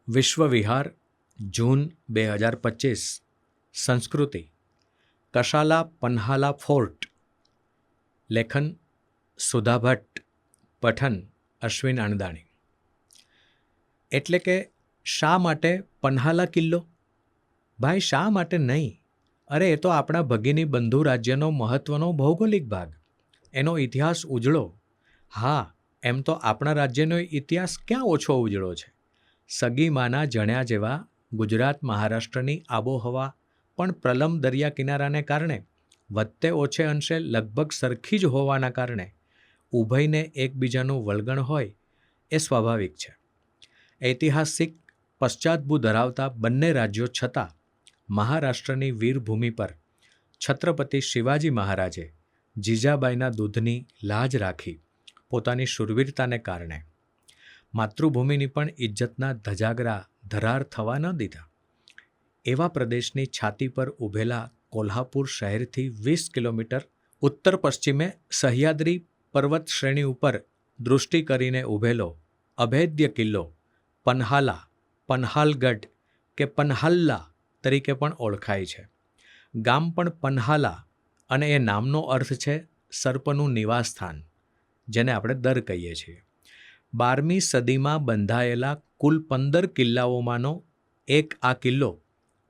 વિશ્વ વિહાર જૂન 2025 સંસ્કૃતિ કશાલા પન્હાલા ફોર્ટ લેખન સુધા ભટ્ટ પઠન અશ્વિન અણદાણી. એટલે કે શા માટે પન્હાલા કિલ્લો? ભાઈ, શા માટે નહીં? અરે, એ તો આપણા ભગીની બંધુ રાજ્યનો મહત્વનો ભૌગોલિક ભાગ, એનો ઇતિહાસ ઉજળો. હા, એમ તો આપણા રાજ્યનો ઇતિહાસ ક્યાં ઓછો ઉજળો છે. સગી માના જણ્યા જેવા ગુજરાત મહારાષ્ટ્રની આબોહવા પણ પ્રલમ દરિયા કિનારાને કારણે વધતે ઓછે અંશે લગભગ સરખી જ હોવાના કારણે ઉભયને એકબીજાનું વળગણ હોય એ સ્વાભાવિક છે. ઐતિહાસિક પશ્ચાદભૂ ધરાવતા બંને રાજ્યો છતાં મહારાષ્ટ્રની વીરભૂમિ પર છત્રપતિ શિવાજી મહારાજે જીજાબાઈના દૂધની લાજ રાખી પોતાની શૂરવીરતાને કારણે માતૃભૂમિની પણ ઇજ્જતના ધજાગરા ધરાર થવા ન દીધા. એવા પ્રદેશની છાતી પર ઊભેલા કોલ્હાપુર શહેરથી 20 કિલોમીટર ઉત્તર પશ્ચિમે સહ્યાદ્રી પર્વત શ્રેણી ઉપર દૃષ્ટિ કરીને ઊભેલો અભેદ્ય કિલ્લો પન્હાલા, પન્હાલગઢ કે પન્હાલ્લા તરીકે પણ ઓળખાય છે. ગામ પણ પન્હાલા અને એ નામનો અર્થ છે સર્પનું નિવાસસ્થાન, જેને આપણે દર કહીએ છીએ. 12મી સદીમાં બંધાયેલા કુલ 15 કિલ્લાઓમાંનો એક આ કિલ્લો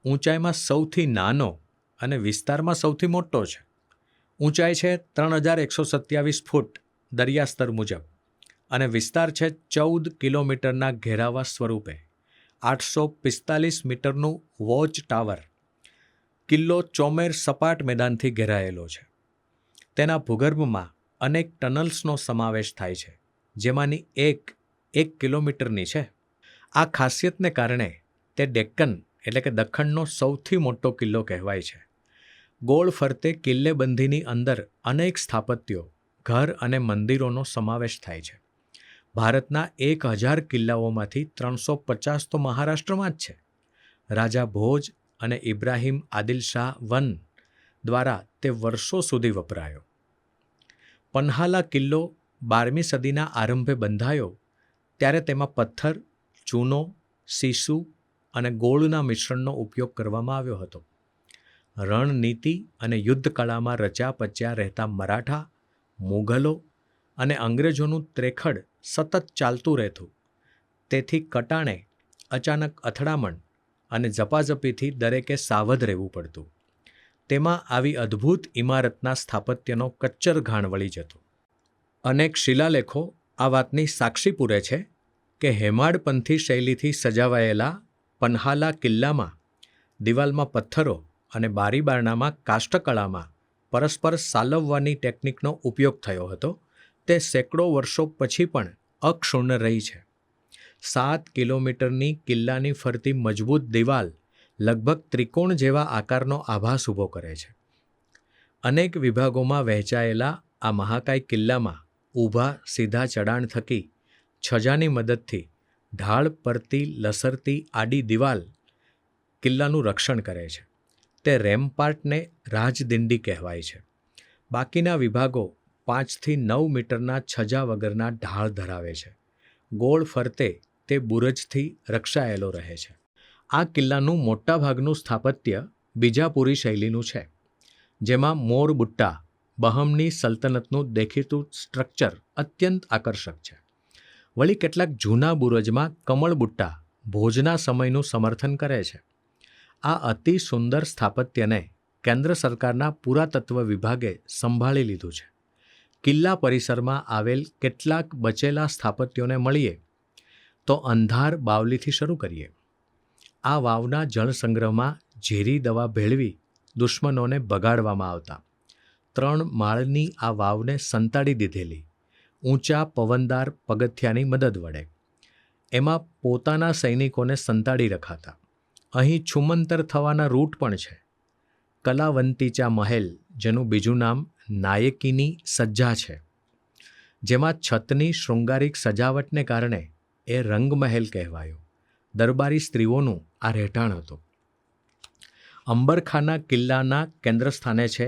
ઊંચાઈમાં સૌથી નાનો અને વિસ્તારમાં સૌથી મોટો છે. ઊંચાઈ છે 3127 ફૂટ દરિયાસ્તર મુજબ અને વિસ્તાર છે 14 કિલોમીટરના ઘેરાવા સ્વરૂપે. 845 મીટરનું વોચ ટાવર. કિલ્લો ચોમેર સપાટ મેદાનથી ઘેરાયેલો છે. તેના ભૂગર્ભમાં અનેક ટનલ્સનો સમાવેશ થાય છે, જેમાંની એક કિલોમીટરની છે. આ ખાસિયતને કારણે તે ડેક્કન એટલે કે દખ્ખણનો સૌથી મોટો કિલ્લો કહેવાય છે. ગોળ ફરતે કિલ્લેબંધીની અંદર અનેક સ્થાપત્યો, ઘર અને મંદિરોનો સમાવેશ થાય છે. ભારતના 1000 કિલ્લાઓમાંથી 350 તો મહારાષ્ટ્રમાં જ છે. રાજા ભોજ અને ઇબ્રાહિમ આદિલ શાહ વન દ્વારા તે વર્ષો સુધી વપરાયો. પન્હાલા કિલ્લો 12મી સદીના આરંભે બંધાયો ત્યારે તેમાં પથ્થર, ચૂનો, સીસુ અને ગોળના મિશ્રણનો ઉપયોગ કરવામાં આવ્યો હતો. રણનીતિ અને યુદ્ધકળામાં રચ્યા પચ્યા રહેતા મરાઠા, મુઘલો અને અંગ્રેજોનું ત્રેખડ સતત ચાલતું રહેતું. તેથી કટાણે અચાનક અથડામણ અને ઝપાઝપીથી દરેકે સાવધ રહેવું પડતું. તેમાં આવી અદ્ભુત ઇમારતના સ્થાપત્યનો કચ્ચર ઘાણ વળી જતો. અનેક શિલાલેખો આ વાતની સાક્ષી પૂરે છે કે હેમાડપંથી શૈલીથી સજાવાયેલા પન્હાલા કિલ્લામાં દિવાલમાં પથ્થરો અને બારીબારણામાં કાષ્ઠકળામાં પરસ્પર સાલવવાની ટેકનિકનો ઉપયોગ થયો હતો. તે સેંકડો વર્ષો પછી પણ અક્ષુણ્ણ રહી છે. 7 કિલોમીટરની કિલ્લાની ફરતી મજબૂત દિવાલ લગભગ ત્રિકોણ જેવા આકારનો આભાસ ઊભો કરે છે. અનેક વિભાગોમાં વહેંચાયેલા આ મહાકાય કિલ્લામાં ઊભા સીધા ચઢાણ થકી છજાની મદદથી ઢાળ પરથી લસરતી આડી દિવાલ કિલ્લાનું રક્ષણ કરે છે. તે રેમ્પાર્ટને રાજદિંડી કહેવાય છે. બાકીના વિભાગો 5 થી 9 મીટરના છજા વગરના ઢાળ ધરાવે છે. ગોળ ફરતે તે બુરજથી રક્ષાયેલો રહે છે. આ કિલ્લાનું મોટાભાગનું સ્થાપત્ય બીજાપુરી શૈલીનું છે, જેમાં મોરબુટ્ટા બહમની સલ્તનતનું દેખીતું સ્ટ્રક્ચર અત્યંત આકર્ષક છે. વળી કેટલાક જૂના બુરજમાં કમળબુટ્ટા ભોજના સમયનું સમર્થન કરે છે. આ અતિ સુંદર સ્થાપત્યને કેન્દ્ર સરકારના પુરાતત્વ વિભાગે સંભાળી લીધું છે. કિલ્લા પરિસરમાં આવેલ કેટલાક બચેલા સ્થાપત્યોને મળીએ તો અંધાર બાવલીથી શરૂ કરીએ. આ વાવના જળસંગ્રહમાં ઝેરી દવા ભેળવી દુશ્મનોને બગાડવામાં આવતા. 3 માળની આ વાવને સંતાડી દીધેલી ઊંચા પવનદાર પગથિયાની મદદ વડે. એમાં પોતાના સૈનિકોને સંતાડી રખાતા. અહીં છુમંતર થવાના રૂટ પણ છે. કલાવંતીચા મહેલ, જેનું બીજું નામ નાયકીની સજ્જા છે, જેમાં છતની શૃંગારિક સજાવટને કારણે એ રંગમહેલ કહેવાયો. દરબારી સ્ત્રીઓનું આ રહેઠાણ હતું. અંબરખાના કિલ્લાના કેન્દ્રસ્થાને છે,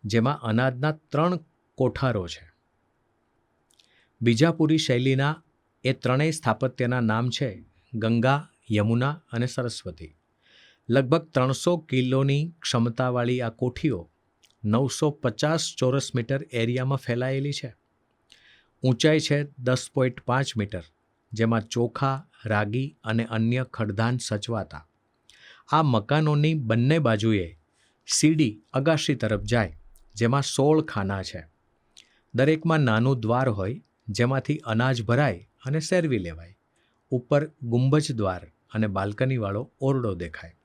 જેમાં અનાજના 3 કોઠારો છે. બીજાપુરી શૈલીના એ ત્રણેય સ્થાપત્યના નામ છે ગંગા, યમુના અને સરસ્વતી. લગભગ 300 કિલોની ક્ષમતાવાળી આ કોઠીઓ 950 ચોરસ મીટર એરિયામાં ફેલાયેલી છે. ઊંચાઈ છે 10.5 મીટર, જેમાં ચોખા, રાગી અને અન્ય ખડધાન સચવાતા. આ મકાનોની બંને બાજુએ સીડી અગાશી તરફ જાય, જેમાં 16 ખાના છે. દરેકમાં નાનું દ્વાર હોય, જેમાંથી અનાજ ભરાય અને સેરવી લેવાય. ઉપર ગુંબજ દ્વાર અને બાલ્કનીવાળો ઓરડો દેખાય.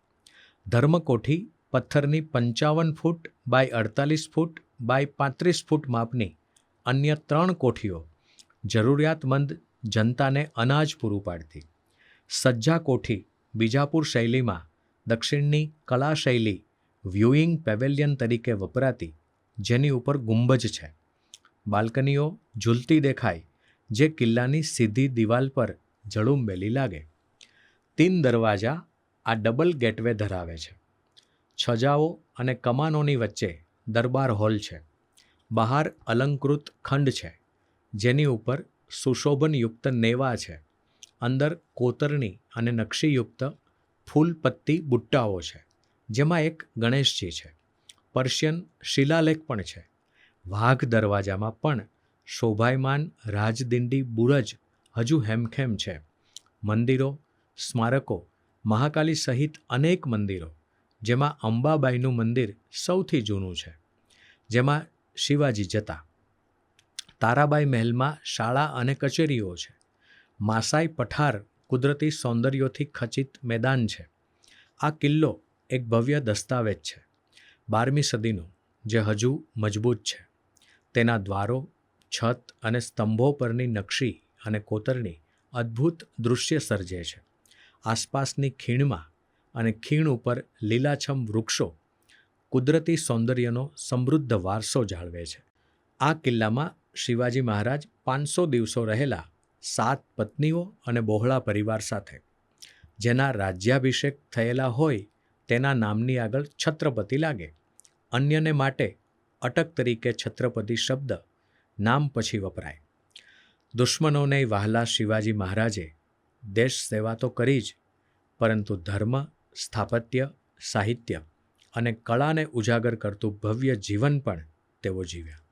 ધર્મકોઠી પથ્થરની 55 ફૂટ બાય 48 ફૂટ બાય 35 ફૂટ માપની અન્ય 3 કોઠીઓ જરૂરિયાતમંદ જનતાને અનાજ પૂરું પાડતી. સજ્જા કોઠી બીજાપુર શૈલીમાં દક્ષિણની કલા શૈલી વ્યુઇંગ પેવેલિયન તરીકે વપરાતી, જેની ઉપર ગુંબજ છે. બાલ્કનીઓ ઝૂલતી દેખાય, જે કિલ્લાની સીધી દિવાલ પર ઝળુંબેલી લાગે. 3 દરવાજા આ ડબલ ગેટવે ધરાવે છે. છજાઓ અને કમાનોની વચ્ચે દરબાર હોલ છે. બહાર અલંકૃત ખંડ છે, જેની ઉપર સુશોભનયુક્ત નેવા છે. અંદર કોતરણી અને નકશીયુક્ત ફૂલપત્તી બુટ્ટાઓ છે, જેમાં એક ગણેશજી છે. પર્શિયન શિલાલેખ પણ છે. વાઘ દરવાજામાં પણ શોભાયમાન રાજદિંડી બુરજ હજુ હેમખેમ છે. મંદિરો, સ્મારકો, મહાકાલી સહિત અનેક મંદિરો, જેમાં અંબાબાઈનું મંદિર સૌથી જૂનું છે, જેમાં શિવાજી જતા. તારાબાઈ મહેલમાં શાળા અને કચેરીઓ છે. માસાઈ પઠાર કુદરતી સૌંદર્યોથી ખચિત મેદાન છે. આ કિલ્લો એક ભવ્ય દસ્તાવેજ છે, 12મી સદીનો, જે હજુ મજબૂત છે. તેના દ્વારો, છત અને સ્તંભો પરની નકશી અને કોતરણી અદ્ભુત દૃશ્ય સર્જે છે. આસપાસની ખીણમાં અને ખીણ ઉપર લીલાછમ વૃક્ષો કુદરતી સૌંદર્યનો સમૃદ્ધ વારસો જાળવે છે. આ કિલ્લામાં શિવાજી મહારાજ 500 દિવસો રહેલા 7 પત્નીઓ અને બહોળા પરિવાર સાથે. જેના રાજ્યાભિષેક થયેલા હોય તેના નામની આગળ છત્રપતિ લાગે. અન્યને માટે અટક તરીકે છત્રપતિ શબ્દ નામ પછી વપરાય. દુશ્મનોને વહાલા શિવાજી મહારાજે દેશ સેવા તો કરી જ, પરંતુ ધર્મ, સ્થાપત્ય, સાહિત્ય અને કળાને ઉજાગર કરતું ભવ્ય જીવન પણ તેઓ જીવ્યા.